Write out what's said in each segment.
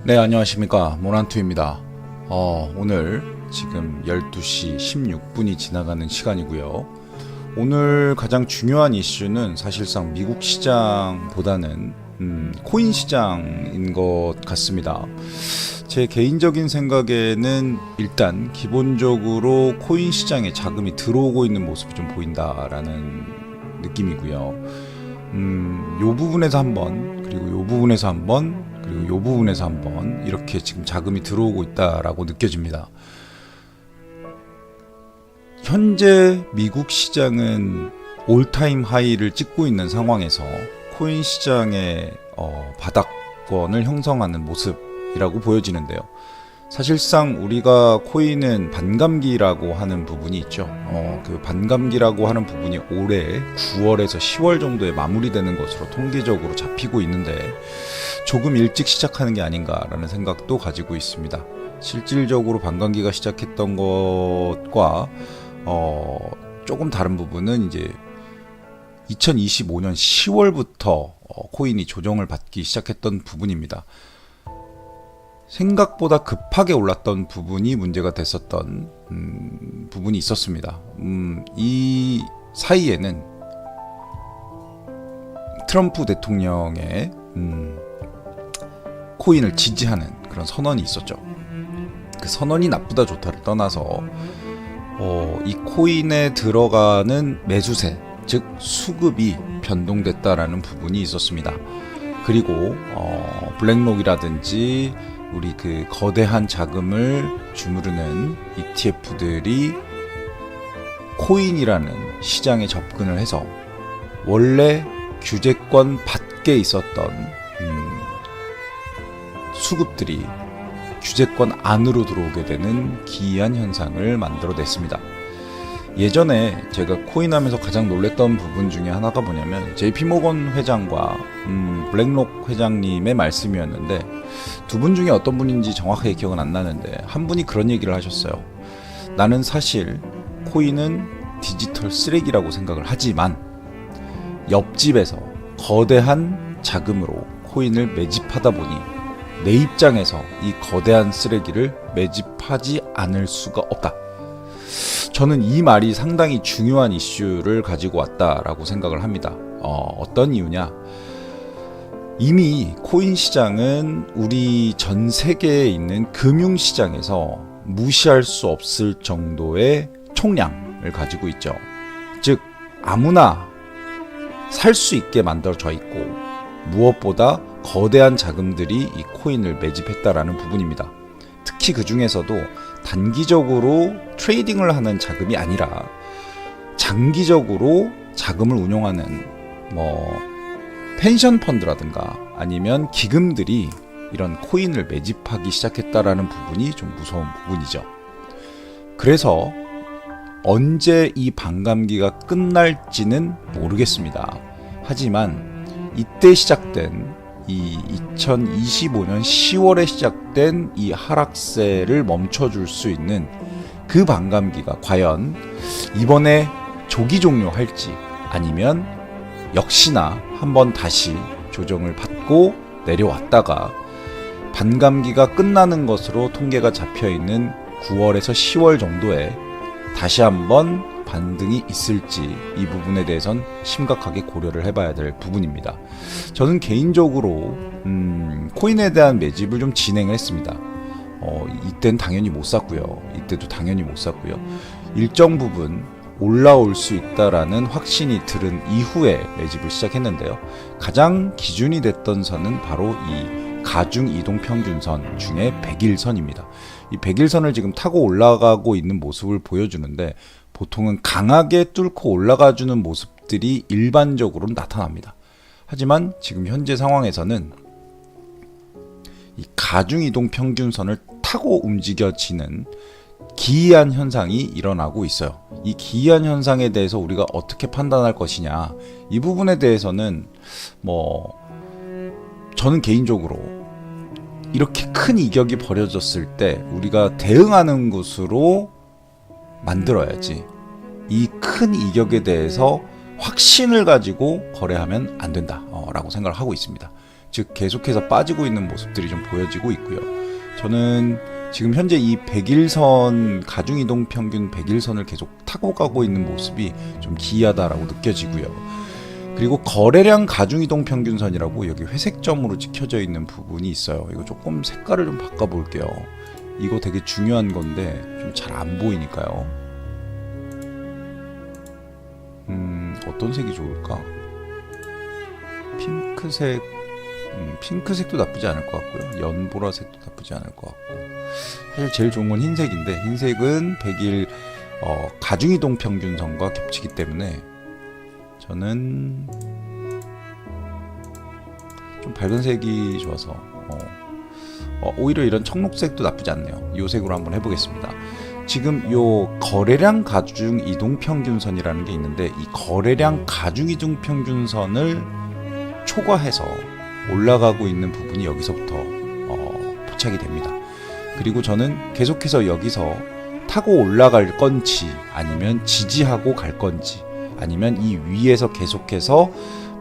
네, 안녕하십니까. 모난투입니다. 오늘 지금 12시 16분이 지나가는 시간이고요. 오늘 가장 중요한 이슈는 사실상 미국 시장보다는 코인 시장인 것 같습니다. 제 개인적인 생각에는 일단 기본적으로 코인 시장에 자금이 들어오고 있는 모습이 좀 보인다라는 느낌이고요. 요 부분에서 한번, 그리고 요 부분에서 한번, 그리고 요 부분에서 한번 이렇게 지금 자금이 들어오고 있다라고 느껴집니다. 현재 미국 시장은 올타임 하이를 찍고 있는 상황에서 코인 시장의 바닥권을 형성하는 모습이라고 보여지는데요. 사실상 우리가 코인은 반감기라고 하는 부분이 있죠. 그 반감기라고 하는 부분이 올해 9월에서 10월 정도에 마무리되는 것으로 통계적으로 잡히고 있는데 조금 일찍 시작하는 게 아닌가라는 생각도 가지고 있습니다. 실질적으로 반감기가 시작했던 것과 조금 다른 부분은 이제 2025년 10월부터 코인이 조정을 받기 시작했던 부분입니다. 생각보다 급하게 올랐던 부분이 문제가 됐었던 부분이 있었습니다. 이 사이에는 트럼프 대통령의 코인을 지지하는 그런 선언이 있었죠. 그 선언이 나쁘다 좋다를 떠나서 이 코인에 들어가는 매수세, 즉 수급이 변동됐다라는 부분이 있었습니다. 그리고 블랙록이라든지 우리 그 거대한 자금을 주무르는 ETF들이 코인이라는 시장에 접근을 해서 원래 규제권 밖에 있었던 수급들이 규제권 안으로 들어오게 되는 기이한 현상을 만들어냈습니다. 예전에 제가 코인하면서 가장 놀랬던 부분 중에 하나가 뭐냐면 JP모건 회장과 블랙록 회장님의 말씀이었는데 두 분 중에 어떤 분인지 정확하게 기억은 안 나는데 한 분이 그런 얘기를 하셨어요. 나는 사실 코인은 디지털 쓰레기라고 생각을 하지만 옆집에서 거대한 자금으로 코인을 매집하다 보니 내 입장에서 이 거대한 쓰레기를 매집하지 않을 수가 없다. 저는 이 말이 상당히 중요한 이슈를 가지고 왔다라고 생각을 합니다. 어떤 이유냐? 이미 코인 시장은 우리 전 세계에 있는 금융 시장에서 무시할 수 없을 정도의 총량을 가지고 있죠. 즉 아무나 살 수 있게 만들어져 있고 무엇보다 거대한 자금들이 이 코인을 매집했다라는 부분입니다. 특히 그 중에서도 단기적으로 트레이딩을 하는 자금이 아니라 장기적으로 자금을 운용하는 펜션 펀드라든가 아니면 기금들이 이런 코인을 매집하기 시작했다라는 부분이 좀 무서운 부분이죠. 그래서 언제 이 반감기가 끝날지는 모르겠습니다. 하지만 이때 시작된 이 2025년 10월에 시작된 이 하락세를 멈춰줄 수 있는 그 반감기가 과연 이번에 조기 종료할지 아니면 역시나 한번 다시 조정을 받고 내려왔다가 반감기가 끝나는 것으로 통계가 잡혀있는 9월에서 10월 정도에 다시 한번 반등이 있을지 이 부분에 대해선 심각하게 고려를 해봐야 될 부분입니다. 저는 개인적으로 코인에 대한 매집을 좀 진행을 했습니다. 이때는 당연히 못 샀고요. 이때도 당연히 못 샀고요. 일정 부분 올라올 수 있다라는 확신이 들은 이후에 매집을 시작했는데요. 가장 기준이 됐던 선은 바로 이 가중 이동 평균선 중에 100일선입니다. 이 100일선을 지금 타고 올라가고 있는 모습을 보여주는데 보통은 강하게 뚫고 올라가주는 모습들이 일반적으로 나타납니다. 하지만 지금 현재 상황에서는 이 가중 이동 평균선을 타고 움직여지는 기이한 현상이 일어나고 있어요. 이 기이한 현상에 대해서 우리가 어떻게 판단할 것이냐, 이 부분에 대해서는 저는 개인적으로 이렇게 큰 이격이 벌어졌을 때 우리가 대응하는 것으로 만들어야지 이 큰 이격에 대해서 확신을 가지고 거래하면 안 된다 라고 생각을 하고 있습니다. 즉 계속해서 빠지고 있는 모습들이 좀 보여지고 있고요. 저는 지금 현재 이 100일선 가중이동 평균 100일선을 계속 타고 가고 있는 모습이 좀 기이하다라고 느껴지고요. 그리고 거래량 가중이동 평균선이라고 여기 회색점으로 찍혀져 있는 부분이 있어요. 이거 조금 색깔을 좀 바꿔볼게요. 이거 되게 중요한 건데 좀 잘 안 보이니까요. 어떤 색이 좋을까? 핑크색, 핑크색도 나쁘지 않을 것 같고요. 연보라색도 나쁘지 않을 것 같고, 사실 제일 좋은 건 흰색인데 흰색은 100일 가중이동 평균선과 겹치기 때문에 저는 좀 밝은 색이 좋아서 오히려 이런 청록색도 나쁘지 않네요. 이 색으로 한번 해보겠습니다. 지금 요 거래량 가중 이동 평균선이라는 게 있는데 이 거래량 가중 이동 평균선을 초과해서 올라가고 있는 부분이 여기서부터 포착이 됩니다. 그리고 저는 계속해서 여기서 타고 올라갈 건지 아니면 지지하고 갈 건지 아니면 이 위에서 계속해서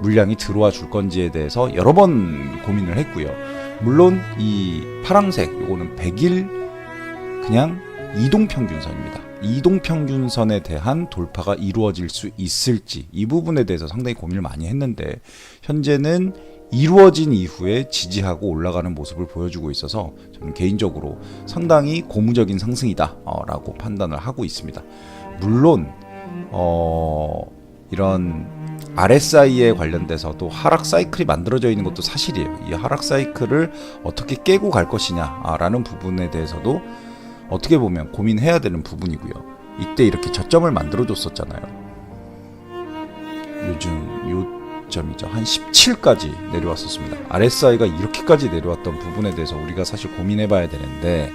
물량이 들어와 줄 건지에 대해서 여러 번 고민을 했고요. 물론 이 파랑색 요거는 100일 그냥 이동평균선입니다. 이동평균선에 대한 돌파가 이루어질 수 있을지 이 부분에 대해서 상당히 고민을 많이 했는데 현재는 이루어진 이후에 지지하고 올라가는 모습을 보여주고 있어서 저는 개인적으로 상당히 고무적인 상승이다 라고 판단을 하고 있습니다. 물론 이런 RSI에 관련돼서도 하락 사이클이 만들어져 있는 것도 사실이에요. 이 하락 사이클을 어떻게 깨고 갈 것이냐라는 부분에 대해서도 어떻게 보면 고민해야 되는 부분이고요. 이때 이렇게 저점을 만들어줬었잖아요. 요즘 요점이죠. 한 17까지 내려왔었습니다. RSI가 이렇게까지 내려왔던 부분에 대해서 우리가 사실 고민해봐야 되는데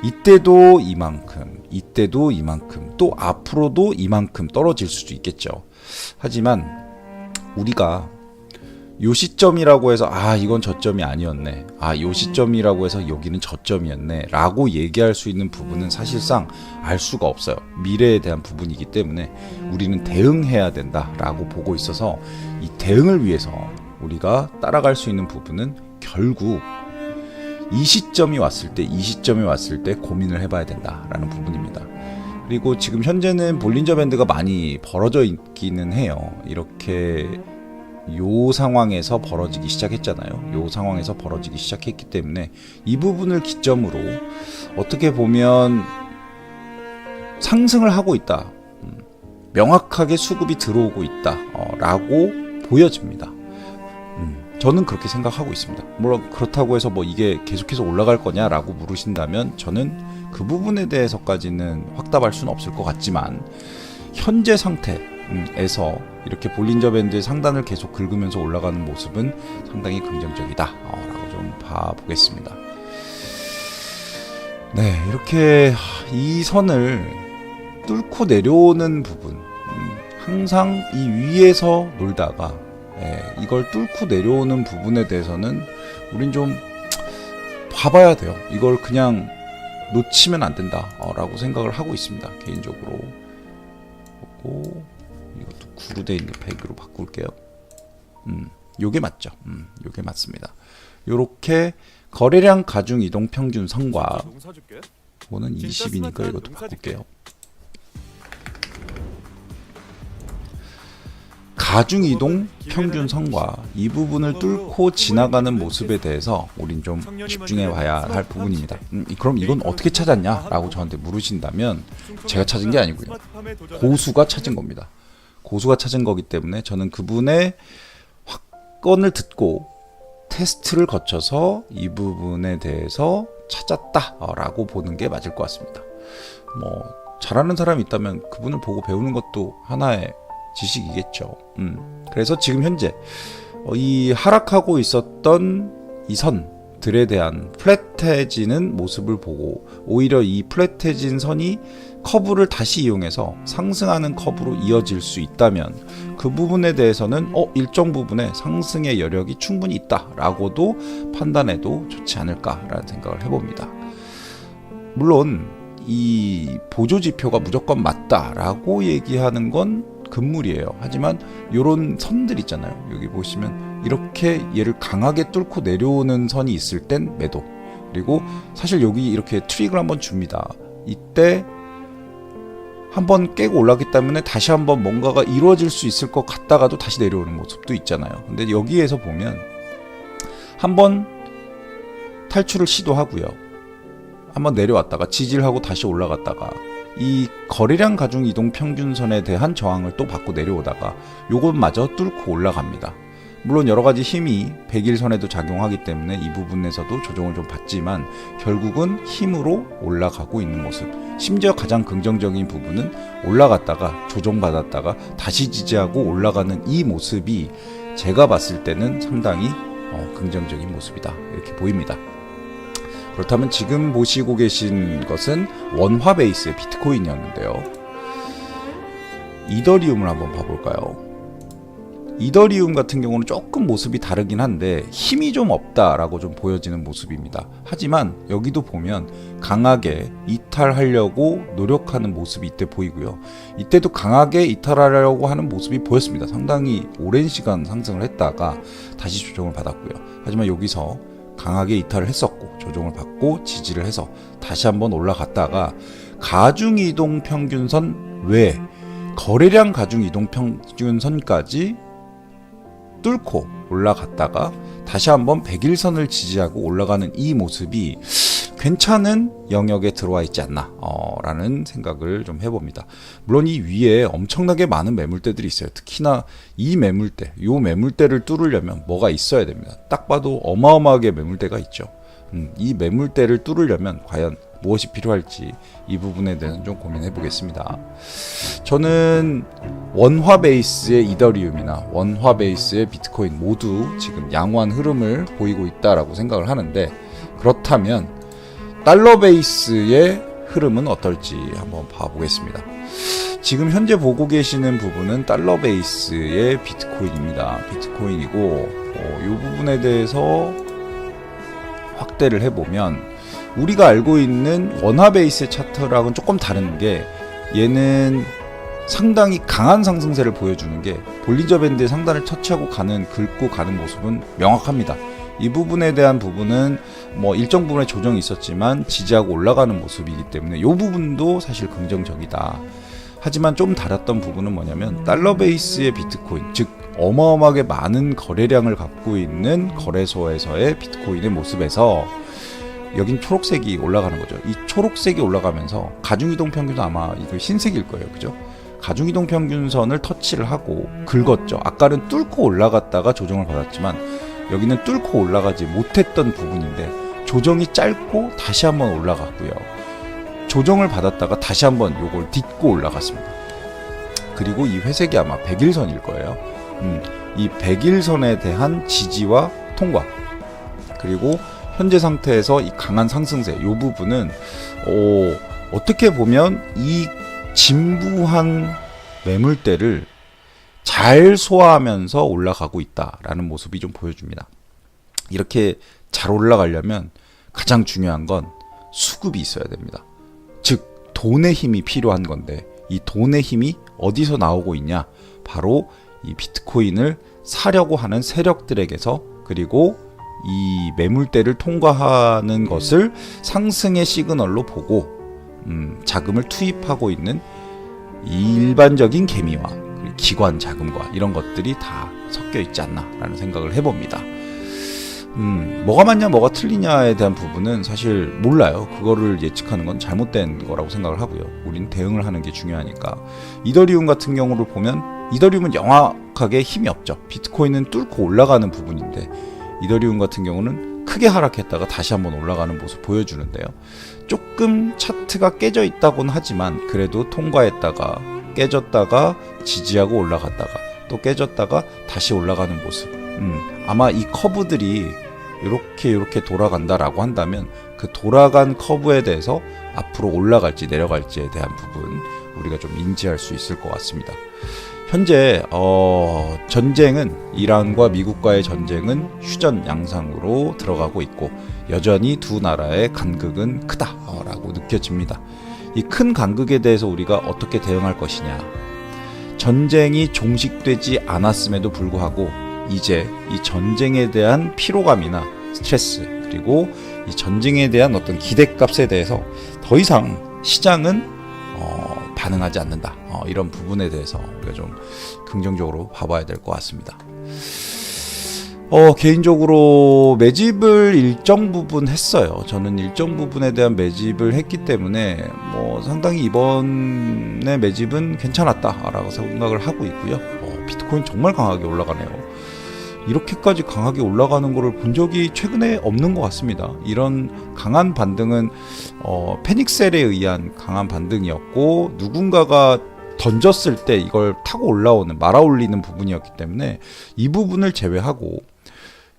이때도 이만큼, 이때도 이만큼, 또 앞으로도 이만큼 떨어질 수도 있겠죠. 하지만 우리가 요 시점이라고 해서 이건 저점이 아니었네, 요 시점이라고 해서 여기는 저점이었네 라고 얘기할 수 있는 부분은 사실상 알 수가 없어요. 미래에 대한 부분이기 때문에 우리는 대응해야 된다 라고 보고 있어서 이 대응을 위해서 우리가 따라갈 수 있는 부분은 결국 이 시점이 왔을 때 고민을 해봐야 된다라는 부분입니다. 그리고 지금 현재는 볼린저 밴드가 많이 벌어져 있기는 해요. 이렇게 요 상황에서 벌어지기 시작했잖아요. 요 상황에서 벌어지기 시작했기 때문에 이 부분을 기점으로 어떻게 보면 상승을 하고 있다, 명확하게 수급이 들어오고 있다 라고 보여집니다. 저는 그렇게 생각하고 있습니다. 물론 그렇다고 해서 이게 계속해서 올라갈 거냐라고 물으신다면 저는 그 부분에 대해서까지는 확답할 수는 없을 것 같지만 현재 상태에서 이렇게 볼린저 밴드의 상단을 계속 긁으면서 올라가는 모습은 상당히 긍정적이다 라고 좀 봐보겠습니다. 네, 이렇게 이 선을 뚫고 내려오는 부분, 항상 이 위에서 놀다가 이걸 뚫고 내려오는 부분에 대해서는 우린 좀 봐봐야 돼요. 이걸 그냥 놓치면 안 된다 라고 생각을 하고 있습니다. 개인적으로. 그리고 이것도 구로 돼 있는 100으로 바꿀게요. 요게 맞죠. 요게 맞습니다. 요렇게 거래량 가중 이동 평균 선과 이거는 20이니까 이것도 바꿀게요. 가중 이동 평균 선과 이 부분을 뚫고 지나가는 모습에 대해서 우린 좀 집중해 봐야 할 부분입니다. 그럼 이건 어떻게 찾았냐 라고 저한테 물으신다면 제가 찾은 게 아니고요. 고수가 찾은 겁니다. 고수가 찾은 거기 때문에 저는 그분의 확건을 듣고 테스트를 거쳐서 이 부분에 대해서 찾았다라고 보는 게 맞을 것 같습니다. 잘하는 사람이 있다면 그분을 보고 배우는 것도 하나의 지식이겠죠. 그래서 지금 현재 이 하락하고 있었던 이 선들에 대한 플랫해지는 모습을 보고 오히려 이 플랫해진 선이 커브를 다시 이용해서 상승하는 커브로 이어질 수 있다면 그 부분에 대해서는 일정 부분의 상승의 여력이 충분히 있다라고도 판단해도 좋지 않을까라는 생각을 해봅니다. 물론 이 보조지표가 무조건 맞다라고 얘기하는 건 금물이에요. 하지만 요런 선들 있잖아요. 여기 보시면 이렇게 얘를 강하게 뚫고 내려오는 선이 있을 땐 매도. 그리고 사실 여기 이렇게 트릭을 한번 줍니다. 이때 한번 깨고 올랐기 때문에 다시 한번 뭔가가 이루어질 수 있을 것 같다가도 다시 내려오는 모습도 있잖아요. 근데 여기에서 보면 한번 탈출을 시도하고요. 한번 내려왔다가 지지하고 다시 올라갔다가 이 거래량 가중 이동 평균선에 대한 저항을 또 받고 내려오다가 요것마저 뚫고 올라갑니다. 물론 여러가지 힘이 100일선에도 작용하기 때문에 이 부분에서도 조정을 좀 받지만 결국은 힘으로 올라가고 있는 모습. 심지어 가장 긍정적인 부분은 올라갔다가 조정받았다가 다시 지지하고 올라가는 이 모습이 제가 봤을 때는 상당히 긍정적인 모습이다 이렇게 보입니다. 그렇다면 지금 보시고 계신 것은 원화 베이스의 비트코인이었는데요. 이더리움을 한번 봐볼까요? 이더리움 같은 경우는 조금 모습이 다르긴 한데 힘이 좀 없다라고 좀 보여지는 모습입니다. 하지만 여기도 보면 강하게 이탈하려고 노력하는 모습이 이때 보이고요. 이때도 강하게 이탈하려고 하는 모습이 보였습니다. 상당히 오랜 시간 상승을 했다가 다시 조정을 받았고요. 하지만 여기서 강하게 이탈을 했었고 조정을 받고 지지를 해서 다시 한번 올라갔다가 가중이동 평균선 외 거래량 가중이동 평균선까지 뚫고 올라갔다가 다시 한번 100일선을 지지하고 올라가는 이 모습이 괜찮은 영역에 들어와 있지 않나 라는 생각을 좀 해봅니다. 물론 이 위에 엄청나게 많은 매물대들이 있어요. 특히나 이 매물대, 요 매물대를 뚫으려면 뭐가 있어야 됩니다. 딱 봐도 어마어마하게 매물대가 있죠. 이 매물대를 뚫으려면 과연 무엇이 필요할지 이 부분에 대해서 좀 고민해 보겠습니다. 저는 원화 베이스의 이더리움이나 원화 베이스의 비트코인 모두 지금 양호한 흐름을 보이고 있다라고 생각을 하는데, 그렇다면 달러 베이스의 흐름은 어떨지 한번 봐보겠습니다. 지금 현재 보고 계시는 부분은 달러 베이스의 비트코인입니다. 비트코인이고 이 부분에 대해서 확대를 해보면 우리가 알고 있는 원화 베이스 차트랑은 조금 다른 게, 얘는 상당히 강한 상승세를 보여주는 게 볼린저 밴드의 상단을 터치하고 긁고 가는 모습은 명확합니다. 이 부분에 대한 부분은 뭐 일정 부분의 조정이 있었지만 지지하고 올라가는 모습이기 때문에 이 부분도 사실 긍정적이다. 하지만 좀 다랐던 부분은 뭐냐면 달러 베이스의 비트코인, 즉 어마어마하게 많은 거래량을 갖고 있는 거래소에서의 비트코인의 모습에서 여긴 초록색이 올라가는 거죠. 이 초록색이 올라가면서 가중이동 평균선, 아마 이거 흰색일 거예요. 그죠? 가중이동 평균선을 터치를 하고 긁었죠. 아까는 뚫고 올라갔다가 조정을 받았지만 여기는 뚫고 올라가지 못했던 부분인데 조정이 짧고 다시 한번 올라갔고요. 조정을 받았다가 다시 한번 요걸 딛고 올라갔습니다. 그리고 이 회색이 아마 100일선일 거예요. 이 100일선에 대한 지지와 통과, 그리고 현재 상태에서 이 강한 상승세, 이 부분은 어떻게 보면 이 진부한 매물대를 잘 소화하면서 올라가고 있다라는 모습이 좀 보여줍니다. 이렇게 잘 올라가려면 가장 중요한 건 수급이 있어야 됩니다. 즉 돈의 힘이 필요한 건데, 이 돈의 힘이 어디서 나오고 있냐? 바로 이 비트코인을 사려고 하는 세력들에게서, 그리고 이 매물대를 통과하는 것을 상승의 시그널로 보고 자금을 투입하고 있는 일반적인 개미와 기관 자금과 이런 것들이 다 섞여 있지 않나라는 생각을 해봅니다. 뭐가 맞냐 뭐가 틀리냐에 대한 부분은 사실 몰라요. 그거를 예측하는 건 잘못된 거라고 생각을 하고요. 우린 대응을 하는 게 중요하니까. 이더리움 같은 경우를 보면 이더리움은 영악하게 힘이 없죠. 비트코인은 뚫고 올라가는 부분인데 이더리움 같은 경우는 크게 하락했다가 다시 한번 올라가는 모습 보여주는데요. 조금 차트가 깨져 있다고는 하지만 그래도 통과했다가 깨졌다가 지지하고 올라갔다가 또 깨졌다가 다시 올라가는 모습. 아마 이 커브들이 이렇게 돌아간다라고 한다면 그 돌아간 커브에 대해서 앞으로 올라갈지 내려갈지에 대한 부분 우리가 좀 인지할 수 있을 것 같습니다. 현재 전쟁은, 이란과 미국과의 전쟁은 휴전 양상으로 들어가고 있고 여전히 두 나라의 간극은 크다라고 느껴집니다. 이 큰 간극에 대해서 우리가 어떻게 대응할 것이냐. 전쟁이 종식되지 않았음에도 불구하고 이제 이 전쟁에 대한 피로감이나 스트레스, 그리고 이 전쟁에 대한 어떤 기대값에 대해서 더 이상 시장은 반응하지 않는다. 이런 부분에 대해서 우리가 좀 긍정적으로 봐봐야 될 것 같습니다. 개인적으로 매집을 일정 부분 했어요. 저는 일정 부분에 대한 매집을 했기 때문에 상당히 이번에 매집은 괜찮았다라고 생각을 하고 있고요. 비트코인 정말 강하게 올라가네요. 이렇게까지 강하게 올라가는 거를 본 적이 최근에 없는 것 같습니다. 이런 강한 반등은 패닉셀에 의한 강한 반등이었고, 누군가가 던졌을 때 이걸 타고 올라오는, 말아올리는 부분이었기 때문에 이 부분을 제외하고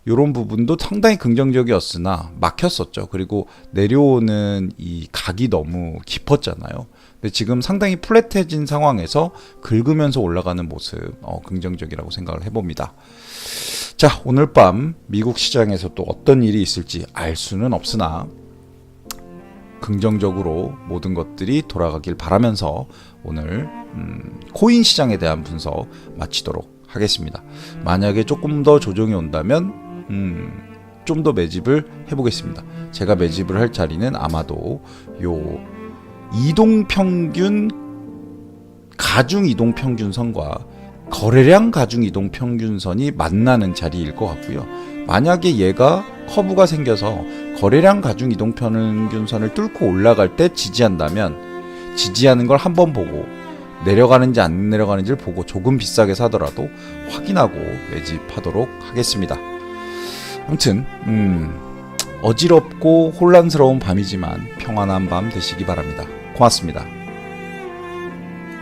이런 부분도 상당히 긍정적이었으나 막혔었죠. 그리고 내려오는 이 각이 너무 깊었잖아요. 근데 지금 상당히 플랫해진 상황에서 긁으면서 올라가는 모습 긍정적이라고 생각을 해봅니다. 자, 오늘 밤 미국 시장에서 또 어떤 일이 있을지 알 수는 없으나 긍정적으로 모든 것들이 돌아가길 바라면서 오늘 코인 시장에 대한 분석 마치도록 하겠습니다. 만약에 조금 더 조정이 온다면 좀 더 매집을 해보겠습니다. 제가 매집을 할 자리는 아마도 요 이동평균, 가중 이동평균선과 거래량 가중 이동평균선이 만나는 자리일 것 같고요. 만약에 얘가 커브가 생겨서 거래량 가중 이동평균선을 뚫고 올라갈 때 지지한다면, 지지하는 걸 한번 보고 내려가는지 안 내려가는지를 보고 조금 비싸게 사더라도 확인하고 매집하도록 하겠습니다. 아무튼 어지럽고 혼란스러운 밤이지만 평안한 밤 되시기 바랍니다. 고맙습니다.